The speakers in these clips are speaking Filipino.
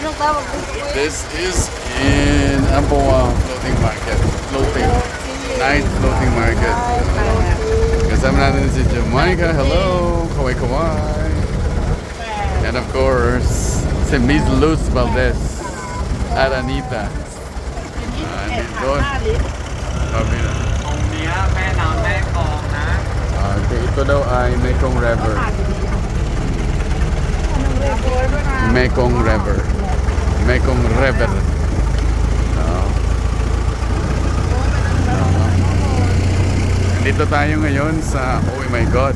Anong tawag dito? This is in Ampawa Floating Market. Floating. Night Floating Market. Kasama natin si Jamaica. Hello! Kawai Kawai. And of course, si Miss Luz Valdez. At Anita. Doon. Sabi na. ตรงเนี้ยแม่น้ำแม่กลองนะ Ito daw ay Mekong River. Mekong River. Mekong River. Dito tayo ngayon sa, oh my God.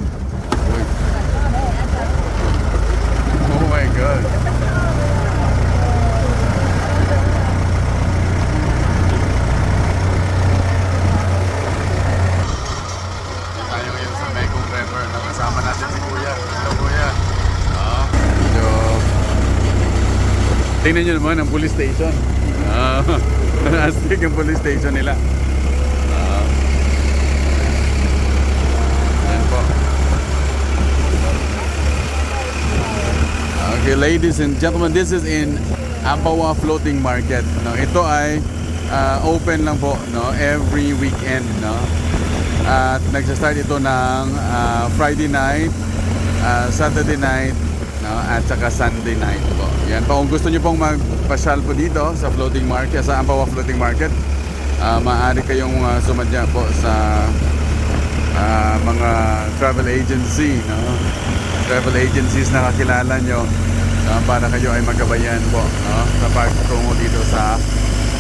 Oh my God. Tayo ngayon sa Mekong River. Nakasama natin si Kuya. Hello Kuya. Medyo... Tingnan nyo naman ang police station. Astig ang police station nila. Okay, ladies and gentlemen, this is in Ampawa Floating Market. No, ito ay open lang po, no, every weekend, no. At nagsa-start ito ng Friday night, Saturday night, no, at saka Sunday night po. Yan po, kung gusto niyo pong magpasyal po dito sa Floating Market, sa Ampawa Floating Market, maaari kayong sumadya po sa mga travel agency, no? Travel agencies na kakilala nyo para kayo ay magabayan po, no? Sa pagtungo dito sa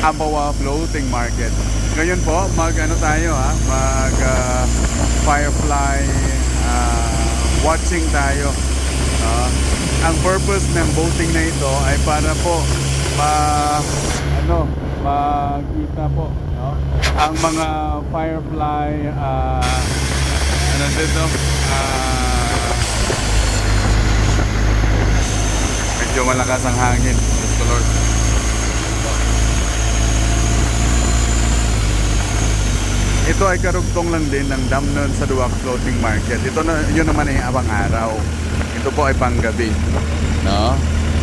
Ampawa Floating Market. Ngayon po, mag-ano tayo, mag firefly watching tayo. Ang purpose ng boating na ito ay para po makita po, no? Ang mga firefly ano dito, medyo malakas ang hangin. Bless the Lord. Ito ay karugtong lang din ng Damnon sa Duwak Floating Market. Ito na, yun naman ay abang araw. Ito po ay panggabi, no?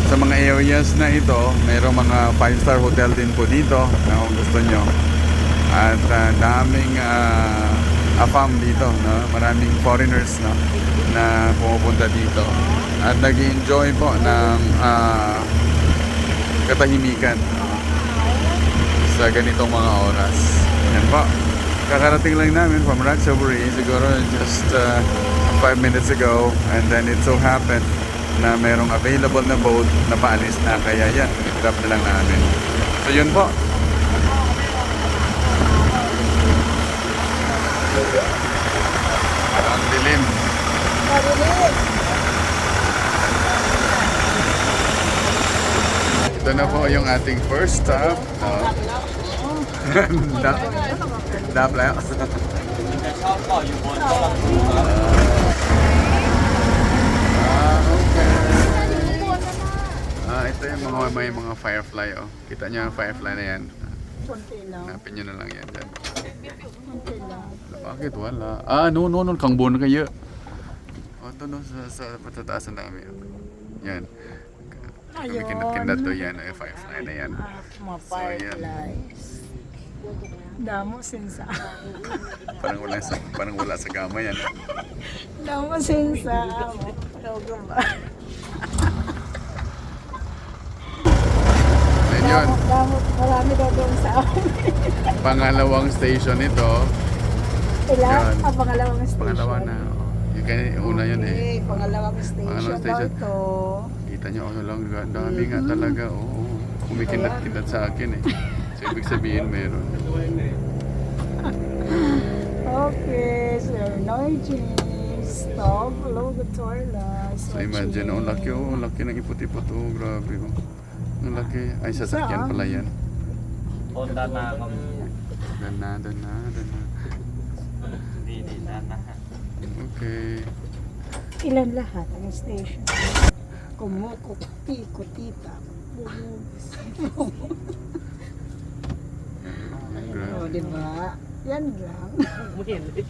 Sa mga areas na ito, mayroong mga 5-star hotel din po dito na kung gusto nyo. At daming afam dito, no? Maraming foreigners, no, na pumupunta dito at nag-enjoy po ng katahimikan, no, sa ganitong mga oras. Yan po, kakarating lang namin from Ratchaburi siguro just 5 minutes ago, and then it so happened na merong available na boat na paalis na, kaya yan, i-grab na lang namin. So yun po. Ang dilim. Ito na po yung ating first stop. Dapla. จะชอบเกาะอยู่บนต้นลำพูครับ Ito yung may mga firefly, oh. Kita nyo ang firefly na yan. Hanapin nyo na lang yan dyan. Bakit wala? No, kang buwan kayo. Ito no, sa patataasan namin. Yan. Kami kinat-kinat to yan, yung firefly na yan. Mga fireflies. Damo sinsa. Parang wala sa gama yan. Damo sinsa. Logo ba? Then yun, Marami daw doon sa amin. pangalawang station ito. Ilan? Yan. Pangalawang station. Pangalawa na. Yung una yun eh. Okay, pangalawang Pangalawang station station. daw ito. Kita nyo, lang, dami nga talaga. Oo, kumikinat-kinat sa akin eh. So, ibig sabihin meron. Okay, Sir Noijin. Stop, logo Torla. So, imagine, laki ng ipot-ipot. Oh, grabe. Ang laki. Ay, sasakyan pala yan. บนด้านหน้าก็มี Dan na. นี่ด้านหน้า Okay. Ilan lahat ang station? Kumuko, tiko-tita. Grabe. O, diba? Yan lang. ไม่เห็นเลย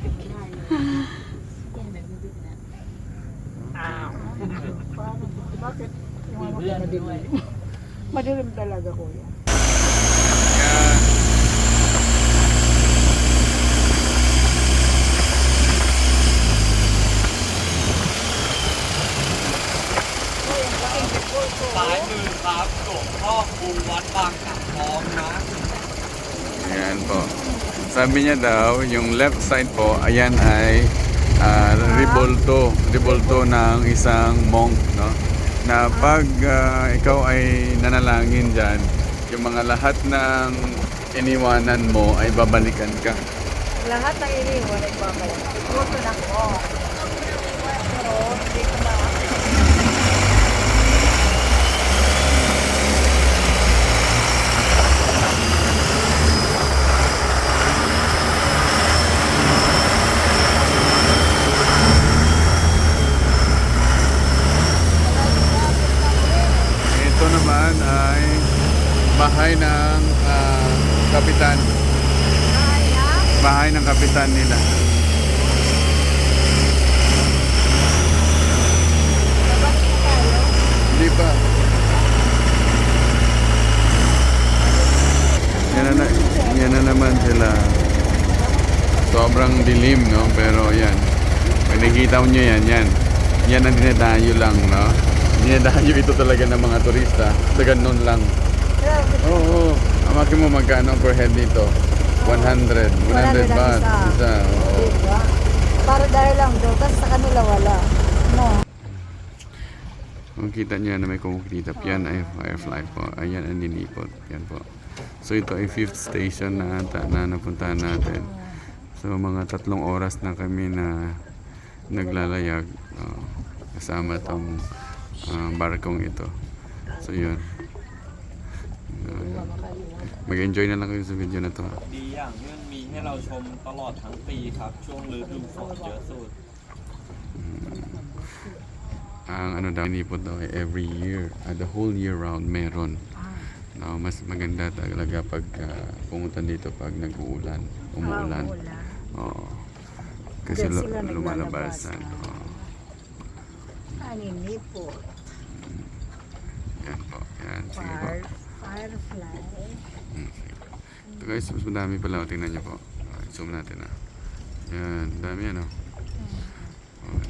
Bakit? Yung มี mga เพื่อนด้วย madilim. Madilim talaga, kuya. Yan.ซ้ายมือครับหลวงพ่อคูวัดบางกะพร้อมนะ Ayan po. Sabi niya daw, yung left side po, ayan ay ribulto ng isang monk, no? Na pag ikaw ay nanalangin dyan, yung mga lahat ng iniwanan mo ay babalikan ka. Lahat ng iniwan ay babalik. Ito na ko. Pero, hindi ko na. Ito naman ay bahay ng kapitan. Bahay ng kapitan nila. Hindi pa. Yan na naman sila. Sobrang dilim, no? Pero yan. Pag nakikita mo nyo yan, yan. Yan ang dinadayo lang, no? Dinadayo ito talaga ng mga turista. Sa ganun lang. Oo. Amakin mo magkano per head dito? 100. 100 baht. Isa. Oo. Diba? Para dahil lang doon, kasi sa kanila wala. No. Kung kita nyo na may kumukitap, yan ay Firefly po. Ayan ang ninipot. Yan po. So ito ay 5th station na ata na napuntahan natin. So mga 3 oras na kami na naglalayag. Kasama tong barkong ito. So yun. Mag-enjoy na lang kayo sa video na to. ดีอย่างที่มันมีให้เราชมตลอดทั้งปีครับ ช่วงฤดูฝนเยอะสุด Ang ano daw nipot daw ay every year, the whole year round meron. No, mas maganda talaga pag pumunta dito pag nag-uulan, umuulan. Oo. Kasi Diyan sila lumalabasan. Oo. Anini po. Yan po. Yan. Sige po. Firefly. Ito guys, mas madami pala. Tingnan niyo po. Zoom natin Yan. Dami ano.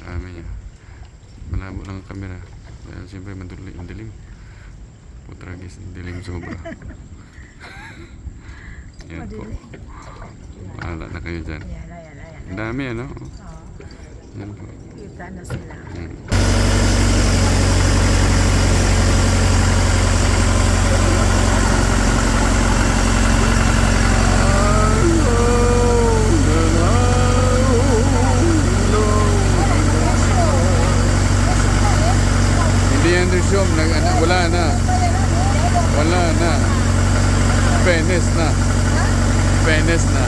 Dami niya. Malabo lang ang camera. Dahil siyempre mantuloy yung dilim. Putragis, dilim sobra. Yan po. Mahala na kayo dyan. Ayan. Ang dami ano. Yan po. Kita na sila. Hindi yan resume. Wala na. Wala na. Venice na. Venice na.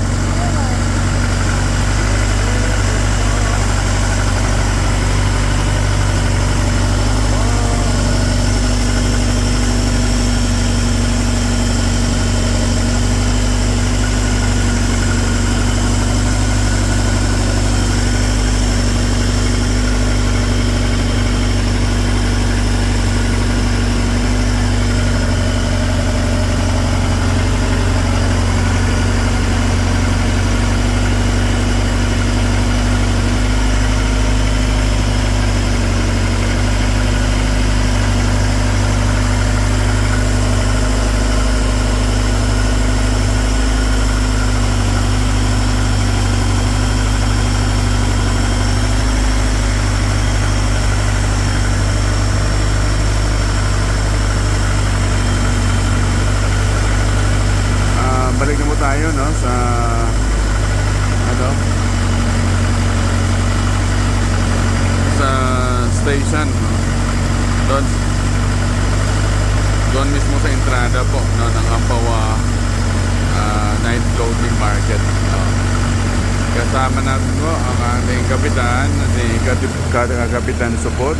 Balik na po tayo no sa ano sa station no? Doon mismo sa entrada po no ng Ampawa Night Floating Market no? Kasama natin po ang ating kapitan si Kapitan Supot,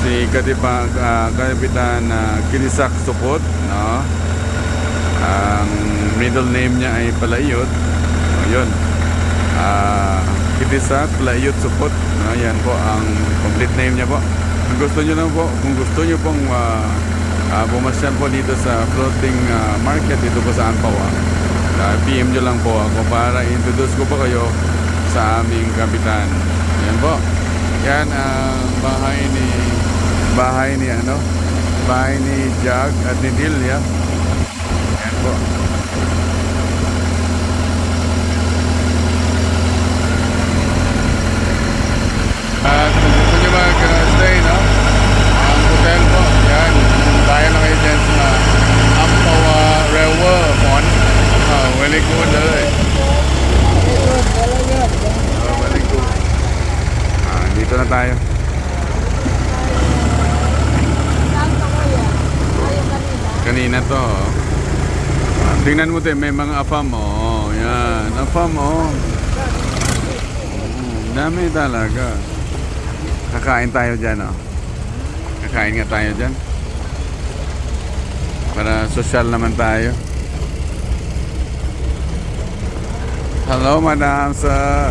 si Kapitan Kirisak Supot no? Ang middle name niya ay Palayot. Ayun. Kirisak Palayot Supot. Yan po ang complete name niya po. Kung gusto niyo pong bumasyal po dito sa floating market dito po sa Ampawa. PM nyo lang po ako para introduce ko po kayo sa aming kapitan. Yan po. Yan ang bahay ni Jag at ni Delia. Yan po. At kung gusto nyo mag-stay, no? Ang hotel po, yan. Kaya na kayo dyan sa Ampawa Railway Pond. Very good เลย very good. Dito na tayo. Kanina to. Tingnan mo din, may mga afam. Yan. Afam, dami talaga. Kakain tayo dyan, Kakain nga tayo dyan. Para social naman tayo. Hello, madam, sir.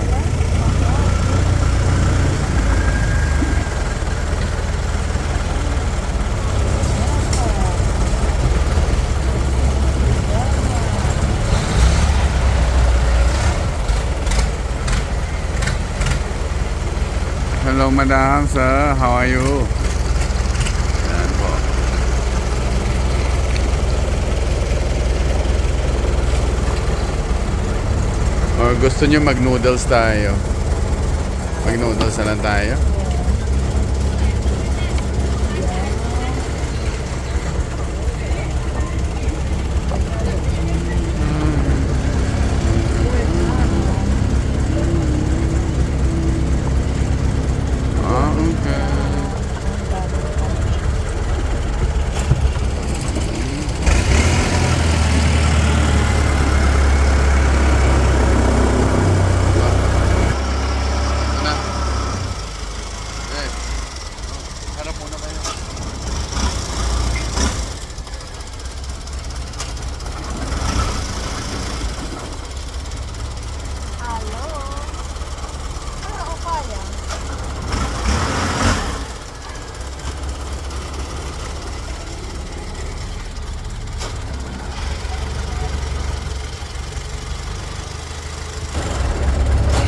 Hello, madam, sir. How are you? Yan po. Or gusto nyo mag-noodles tayo? Mag-noodles na lang tayo? Okay. Harap muna kayo. Halo. O kaya?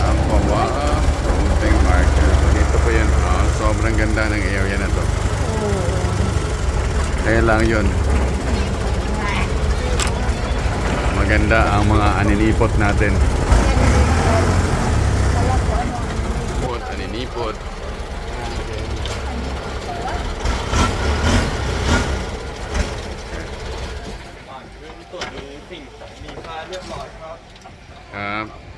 Ampawa Floating Market. Dito po yan. Sobrang ganda ng area na to. Kaya lang yun. Maganda ang mga aninipot natin. Aninipot.ขึ้นตรวจดูสิ่งของมีค่าเรียบร้อยครับ ครับ